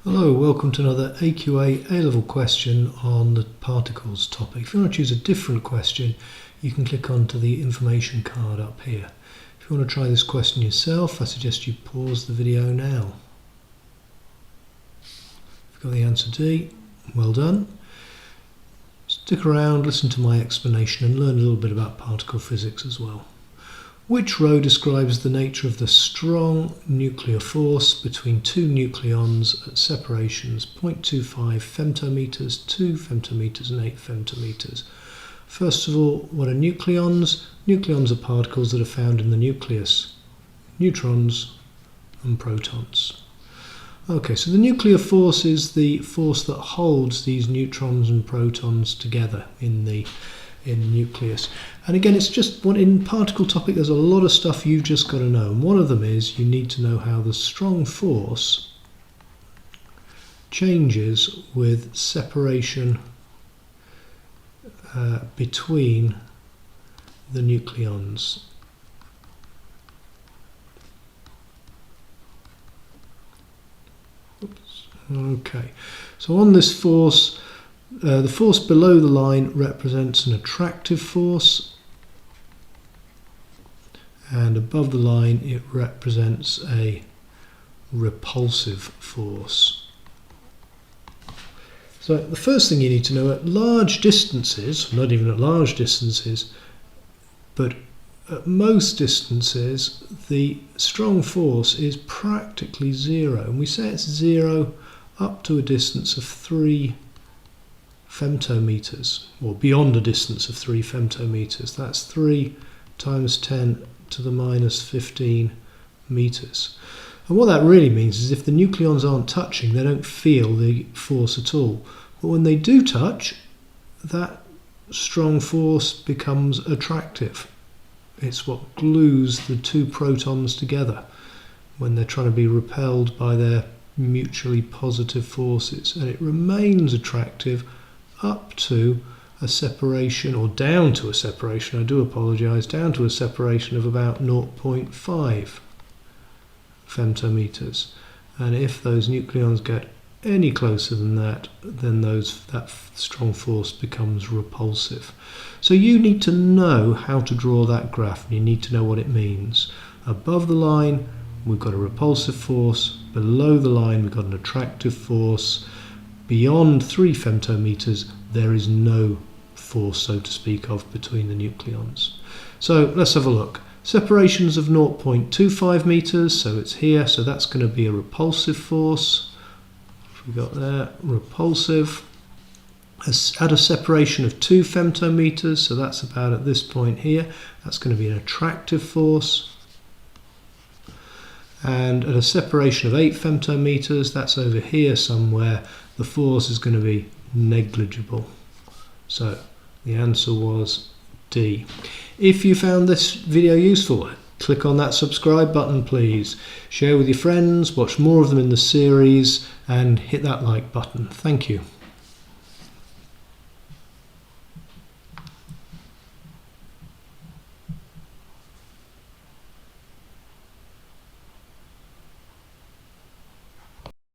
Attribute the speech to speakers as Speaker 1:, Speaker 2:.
Speaker 1: Hello, welcome to another AQA A-level question on the particles topic. If you want to choose a different question, you can click onto the information card up here. If you want to try this question yourself, I suggest you pause the video now. If you've got the answer D, well done. Stick around, listen to my explanation and learn a little bit about particle physics as well. Which row describes the nature of the strong nuclear force between two nucleons at separations 0.25 femtometers, 2 femtometers and 8 femtometers? First of all, what are nucleons? Nucleons are particles that are found in the nucleus, neutrons and protons. Okay, so the nuclear force is the force that holds these neutrons and protons together in the nucleus. And again, it's just what in particle topic there's a lot of stuff you've just got to know, and one of them is you need to know how the strong force changes with separation between the nucleons. Oops. Okay, so on this force, the force below the line represents an attractive force, and above the line it represents a repulsive force. So the first thing you need to know, at large distances, not even at large distances, but at most distances, the strong force is practically zero, and we say it's zero up to a distance of 3 femtometers, or beyond a distance of 3 femtometers. That's 3 times 10 to the minus 15 meters. And what that really means is if the nucleons aren't touching, they don't feel the force at all. But when they do touch, that strong force becomes attractive. It's what glues the two protons together when they're trying to be repelled by their mutually positive forces, and it remains attractive up to a separation, or down to a separation, I do apologise, down to a separation of about 0.5 femtometers. And if those nucleons get any closer than that, then that strong force becomes repulsive. So you need to know how to draw that graph, and you need to know what it means. Above the line, we've got a repulsive force. Below the line, we've got an attractive force. Beyond 3 femtometers, there is no force, so to speak of, between the nucleons. So let's have a look. Separations of 0.25 meters, so it's here, so that's going to be a repulsive force. We got there, repulsive. At a separation of 2 femtometers, so that's about at this point here, that's going to be an attractive force. And at a separation of 8 femtometers, that's over here somewhere, the force is going to be negligible. So the answer was D. If you found this video useful, click on that subscribe button please. Share with your friends, watch more of them in the series, and hit that like button. Thank you.